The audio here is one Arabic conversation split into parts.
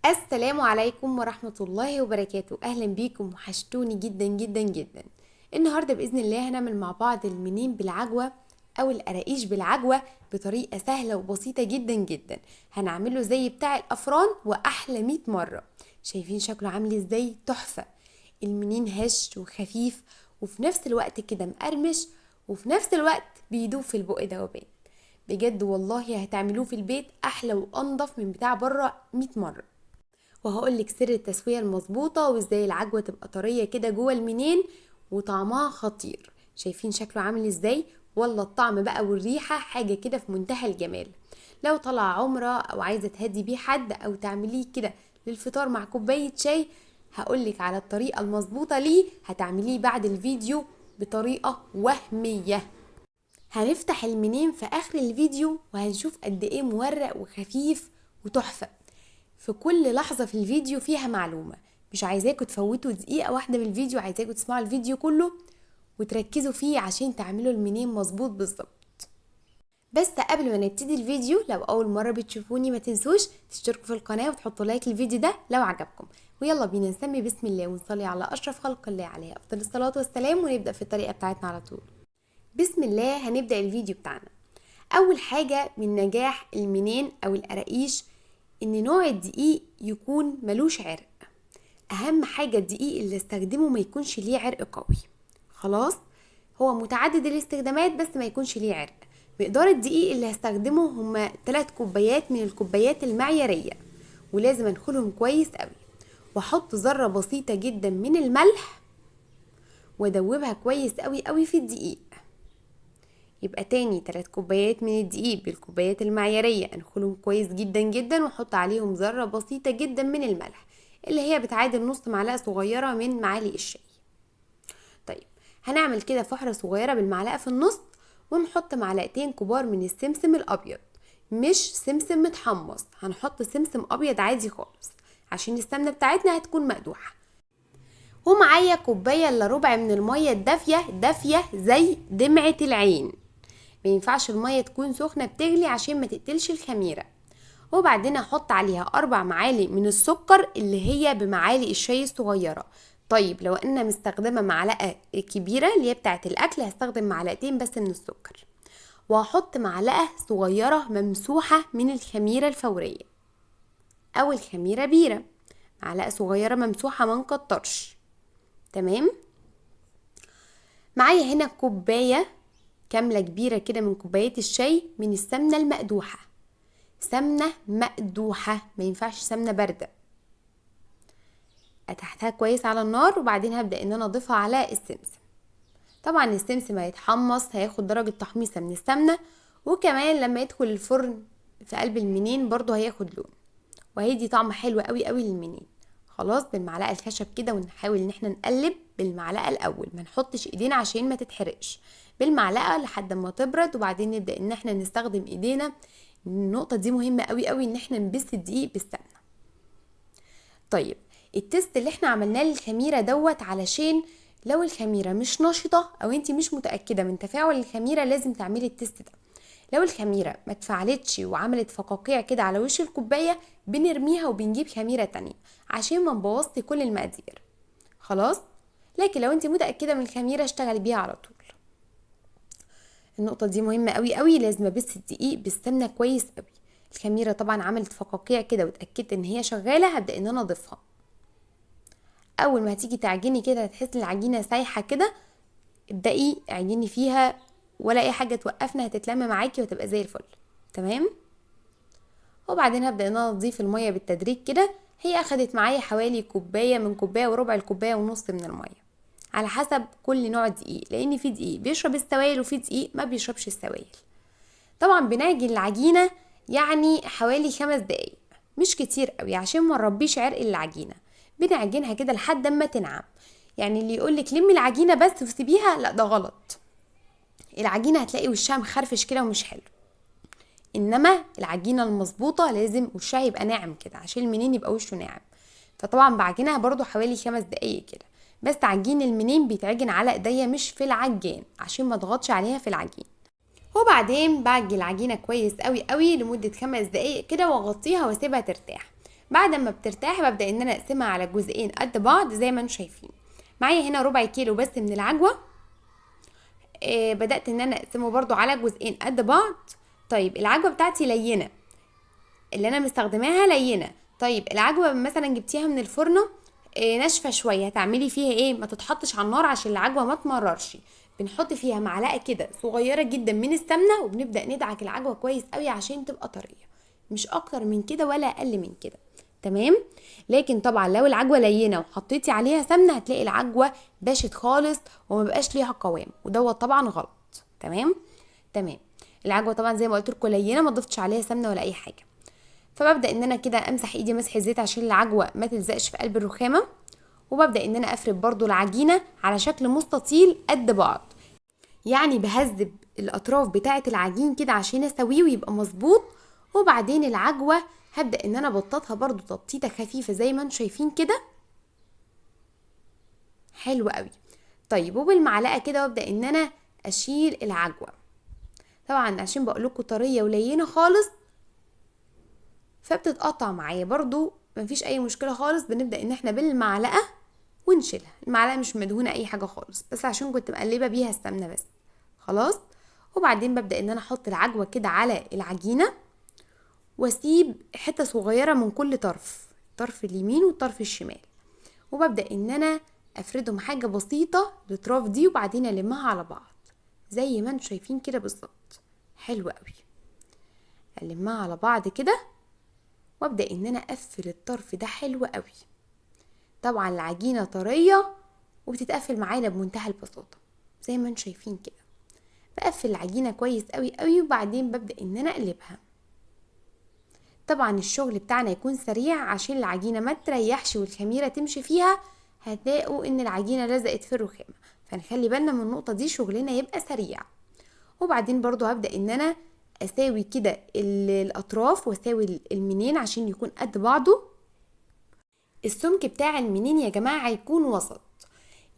السلام عليكم ورحمة الله وبركاته. أهلا بيكم، وحشتوني جدا جدا جدا. النهاردة بإذن الله هنعمل مع بعض المنين بالعجوة أو القراقيش بالعجوة بطريقة سهلة وبسيطة جدا جدا. هنعمله زي بتاع الأفران وأحلى 100 مرة. شايفين شكله عامل ازاي؟ تحفة. المنين هش وخفيف وفي نفس الوقت كده مقرمش، وفي نفس الوقت بيدوب في البق دوبان. بجد والله هتعملوه في البيت أحلى وأنضف من بتاع بره 100 مرة. وهقولك سر التسوية المظبوطة وازاي العجوة تبقى طرية كده جوه المنين وطعمها خطير. شايفين شكله عامل ازاي؟ والله الطعم بقى والريحة حاجة كده في منتهى الجمال. لو طلع عمرة او عايزة تهدي بيه حد او تعمليه كده للفطار مع كوباية شاي، هقولك على الطريقة المظبوطة ليه هتعمليه بعد الفيديو بطريقة وهمية. هنفتح المنين في اخر الفيديو وهنشوف قد ايه مورق وخفيف وتحفة. في كل لحظة في الفيديو فيها معلومة، مش عايزاكم تفوتوا دقيقة واحدة من الفيديو، عايزاكم تسمعوا الفيديو كله وتركزوا فيه عشان تعملوا المنين مظبوط بالظبط. بس قبل ما نبتدي الفيديو، لو اول مرة بتشوفوني ما تنسوش تشتركوا في القناة وتحطوا لايك للفيديو ده لو عجبكم. ويلا بينا نسمي بسم الله ونصلي على اشرف خلق الله عليه افضل الصلاة والسلام، ونبدأ في الطريقة بتاعتنا على طول. بسم الله. هنبدأ الفيديو بتاعنا. اول حاجة من نجاح المنين او القراقيش ان نوع الدقيق يكون ملوش عرق. اهم حاجة الدقيق اللي استخدمه ما يكونش ليه عرق قوي. خلاص، هو متعدد الاستخدامات بس ما يكونش ليه عرق. مقدار الدقيق اللي هستخدمه هما 3 كوبايات من الكوبايات المعيارية، ولازم انخلهم كويس قوي، واحط ذرة بسيطة جدا من الملح وادوبها كويس قوي قوي في الدقيق. يبقى تاني 3 كوبايات من الدقيق بالكوبايات المعيارية، انخلهم كويس جدا جدا واحط عليهم ذرة بسيطة جدا من الملح اللي هي بتعادل نص معلقة صغيرة من معالق الشاي. طيب، هنعمل كده فحرة صغيرة بالمعلقة في النص، ونحط معلقتين كبار من السمسم الابيض، مش سمسم متحمص، هنحط سمسم ابيض عادي خالص عشان السمنة بتاعتنا هتكون مقدوحة. ومعايا كوباية الا ربع من المية الدافية، دافية زي دمعة العين. ما ينفعش المية تكون سخنة بتغلي عشان ما تقتلش الخميرة. وبعدين احط عليها 4 معالق من السكر اللي هي بمعالق الشاي الصغيرة. طيب لو انا مستخدمة معلقة كبيرة اللي هي بتاعة الاكل هستخدم معلقتين بس من السكر. وهحط معلقة صغيرة ممسوحة من الخميرة الفورية او الخميرة بيرة، معلقة صغيرة ممسوحة ما نكترش. تمام. معايا هنا كوباية كاملة كبيرة كده من كوبايات الشاي من السمنة المقدوحة. سمنة مقدوحة، ما ينفعش سمنة باردة. اتحتها كويس على النار، وبعدين هبدأ ان انا اضيفها على السمسم. طبعا السمسم هيتحمص، هياخد درجة تحميصة من السمنة، وكمان لما يدخل الفرن في قلب المنين برضو هياخد لون، وهيدي طعم حلو قوي قوي للمنين. خلاص، بالمعلقة الخشب كده، ونحاول ان احنا نقلب بالمعلقة الاول، ما نحطش ايدينا عشان ما تتحرقش. بالمعلقة لحد ما تبرد، وبعدين نبدأ ان احنا نستخدم ايدينا. النقطة دي مهمة قوي قوي، ان احنا نبس الدقيق بالسمنة. طيب، التست اللي احنا عملناه للخميرة دوت علشان لو الخميرة مش نشطة او انتي مش متأكدة من تفاعل الخميرة لازم تعملي التست ده. لو الخميرة ما اتفعلتش وعملت فقاقيع كده على وش الكوباية بنرميها وبنجيب خميرة تانية عشان ما نبوظش كل المقادير. خلاص، لكن لو انتي متأكدة من الخميرة اشتغلي بيها على طول. النقطة دي مهمة قوي قوي، لازم ابس الدقيق بالسمنة كويس قوي. الخميرة طبعا عملت فقاقيع كده واتأكدت ان هي شغالة، هبدأ ان انا اضيفها. اول ما هتيجي تعجني كده هتحسي العجينة سايحة كده، ابدأي اعجني فيها، ولا اي حاجة توقفنا، هتتلم معاكي وتبقى زي الفل. تمام. وبعدين هبدأ ان انا اضيف المية بالتدريج كده. هي اخدت معايا حوالي كوباية من كوباية وربع الكوباية ونص من المية، على حسب كل نوع دقيق، لان في دقيق بيشرب السوائل وفي دقيق ما بيشربش السوائل. طبعا بنعجن العجينة يعني حوالي 5 دقايق، مش كتير قوي عشان ما نربيش عرق العجينة. بنعجنها كده لحد ما تنعم. يعني اللي يقولك لمي العجينة بس وسيبيها، لا ده غلط. العجينة هتلاقي وشها مخرفش كده ومش حلو، انما العجينة المظبوطة لازم وشها يبقى ناعم كده عشان المنين يبقى وشه ناعم. فطبعا بعجنها برضو حوالي 5 دقايق كده. بس عجين المنين بيتعجن على ايديا مش في العجان عشان ما اضغطش عليها في العجين. وبعدين بعجن العجينة كويس قوي قوي لمدة 5 دقايق كده، واغطيها واسيبها ترتاح. بعد ما بترتاح ببدأ ان انا اقسمها على جزئين قد بعض زي ما انتم شايفين. معايا هنا ربع كيلو بس من العجوة. بدأت ان انا اقسمه برضو على جزئين قد بعض. طيب العجوة بتاعتي لينة، اللي انا مستخدماها لينة. طيب العجوة مثلا جبتيها من الفرن ناشفة شوية، هتعملي فيها ايه؟ ما تتحطش على النار عشان العجوة ما تمررش. بنحط فيها معلقة كده صغيرة جدا من السمنة، وبنبدأ ندعك العجوة كويس قوي عشان تبقى طرية، مش اكتر من كده ولا اقل من كده. تمام. لكن طبعا لو العجوة لينة وحطيتي عليها سمنة هتلاقي العجوة باشت خالص وما بقاش ليها قوام، ودوت طبعا غلط. تمام. تمام. العجوة طبعا زي ما قلت لكم لينة، ما ضفتش عليها سمنة ولا اي حاجة. فببدأ ان انا كده امسح ايدي مسح الزيت عشان العجوة ما تلزقش في قلب الرخامة. وببدأ ان انا افرد برضو العجينة على شكل مستطيل قد بعض، يعني بهذب الاطراف بتاعة العجين كده عشان اسويه ويبقى مظبوط. وبعدين العجوة هبدأ ان انا بططها برضو تبطيطة خفيفة زي ما انتم شايفين كده. حلو قوي. طيب وبالمعلقة كده وابدأ ان انا اشيل العجوة. طبعا عشان بقولكوا طرية ولينة خالص فبتتقطع معايا برضو، مفيش اي مشكلة خالص. بنبدأ ان احنا بالمعلقة ونشيلها. المعلقة مش مدهونة اي حاجة خالص، بس عشان كنت مقلبة بيها السمنة بس. خلاص. وبعدين ببدأ ان انا احط العجوة كده على العجينة، واسيب حتة صغيرة من كل طرف، الطرف اليمين والطرف الشمال. وببدأ ان انا افردهم حاجة بسيطة الاطراف دي، وبعدين المها على بعض زي ما انتم شايفين كده بالظبط. حلو قوي. المها على بعض كده، وابدأ ان انا اقفل الطرف ده. حلو قوي. طبعا العجينة طرية وبتتقفل معانا بمنتهى البساطة زي ما انتم شايفين كده. بقفل العجينة كويس قوي قوي، وبعدين ببدأ ان انا اقلبها. طبعا الشغل بتاعنا يكون سريع عشان العجينة ما تريحش والخميرة تمشي فيها، هتلاقوا ان العجينة لزقت في الرخامة، فنخلي بالنا من النقطة دي، شغلنا يبقى سريع. وبعدين برضو هبدأ ان انا اساوي كده الاطراف واساوي المنين عشان يكون قد بعضه. السمك بتاع المنين يا جماعة هيكون وسط،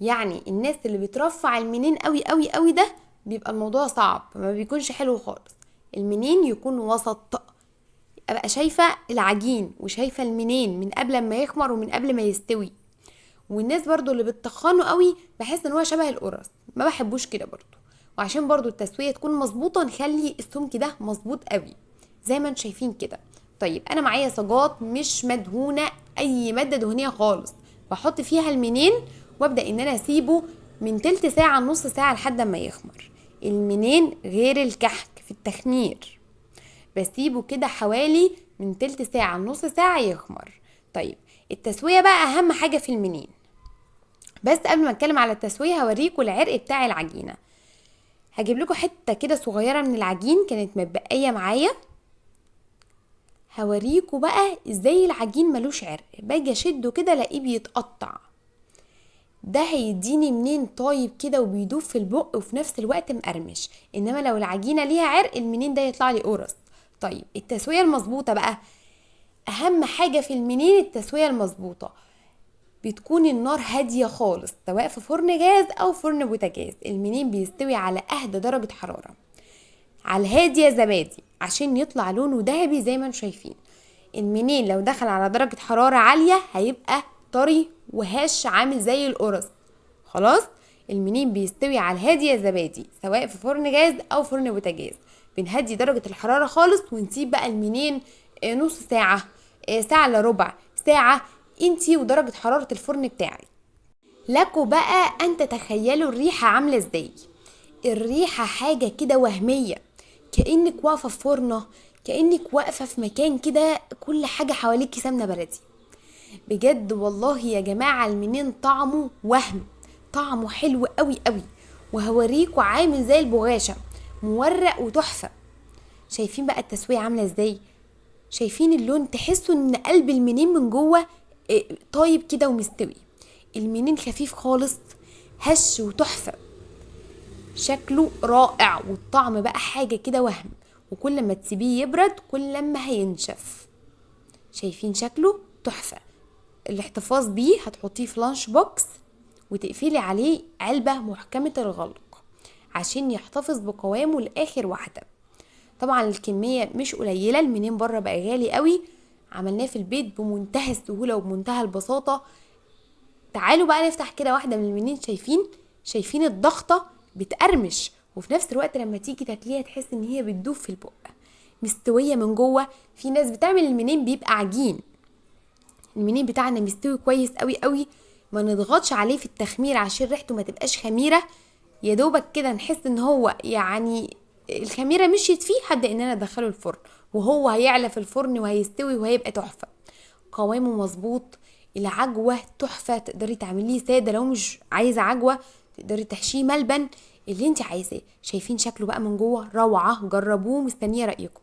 يعني الناس اللي بترفع المنين قوي قوي قوي ده بيبقى الموضوع صعب، ما بيكونش حلو خالص. المنين يكون وسط، ابقى شايفة العجين وشايفة المنين من قبل ما يخمر ومن قبل ما يستوي. والناس برضو اللي بتخنه قوي بحس ان هو شبه القرص، ما بحبوش كده برضو. وعشان برضو التسوية تكون مظبوطة نخلي السمك ده مظبوط قوي زي ما انتم شايفين كده. طيب انا معايا صاجات مش مدهونة اي مادة دهنية خالص، بحط فيها المنين وابدأ ان انا اسيبه من تلت ساعة نص ساعة لحد ما يخمر. المنين غير الكحك في التخمير، بسيبه كده حوالي من تلت ساعة نص ساعة يخمر. طيب التسوية بقى اهم حاجة في المنين. بس قبل ما اتكلم على التسوية هوريكم العرق بتاع العجينة. هجيب لكم حتة كده صغيرة من العجين كانت متبقية معايا، هوريكم بقى ازاي العجين ملوش عرق. باجي اشده كده الاقيه بيتقطع، ده هيديني منين طايب كده وبيدوب في البق وفي نفس الوقت مقرمش. انما لو العجينة ليها عرق المنين ده يطلع لي قرص. طيب التسوية المظبوطة بقى، اهم حاجة في المنين التسوية المظبوطة. بتكون النار هادية خالص سواء في فرن جاز او فرن بوتاجاز. المنين بيستوي على اهدى درجة حرارة، على الهادي يا زبادي، عشان يطلع لونه ذهبي زي ما انتم شايفين. المنين لو دخل على درجة حرارة عالية هيبقى طري وهش عامل زي القرص. خلاص. المنين بيستوي على الهادي يا زبادي سواء في فرن جاز او فرن بوتاجاز. بنهدي درجة الحرارة خالص ونسيب بقى المنين نص ساعة، ساعة الا ربع ساعة، انتي ودرجة حرارة الفرن بتاعك. لكم بقى ان تتخيلوا الريحة عاملة ازاي. الريحة حاجة كده وهمية، كأنك واقفة في فرنة، كأنك واقفة في مكان كده كل حاجة حواليكي سمنة بلدي. بجد والله يا جماعة المنين طعمه وهم، طعمه حلو قوي قوي. وهوريكوا عامل زي البغاشة، مورق وتحفة. شايفين بقى التسوية عاملة ازاي؟ شايفين اللون؟ تحسوا ان قلب المنين من جوه طايب كده ومستوي. المنين خفيف خالص، هش وتحفة، شكله رائع. والطعم بقى حاجة كده وهم، وكل ما تسيبيه يبرد كل ما هينشف. شايفين شكله تحفة. الاحتفاظ بيه هتحطيه في لانش بوكس وتقفلي عليه علبة محكمة الغلق عشان يحتفظ بقوامه لآخر واحدة. طبعا الكمية مش قليلة، المنين بره بقى غالي قوي، عملناه في البيت بمنتهى السهولة وبمنتهى البساطة. تعالوا بقى نفتح كده واحدة من المنين. شايفين الضغطة بتقرمش، وفي نفس الوقت لما تيجي تاكليها تحس ان هي بتدوب في البق، مستوية من جوه. في ناس بتعمل المنين بيبقى عجين. المنين بتاعنا مستوي كويس قوي قوي، ما نضغطش عليه في التخمير عشان ريحته ما تبقاش خميرة. يا دوبك كده نحس ان هو يعني الخميرة مشيت فيه، هبدأ ان انا ادخله الفرن، وهو هيعلى في الفرن وهيستوي وهيبقى تحفة. قوامه مظبوط، العجوة تحفة. تقدري تعمليه سادة، لو مش عايزة عجوة تقدري تحشيه ملبن، اللي انت عايزاه. شايفين شكله بقى من جوه روعة، جربوه، مستنية رأيكم.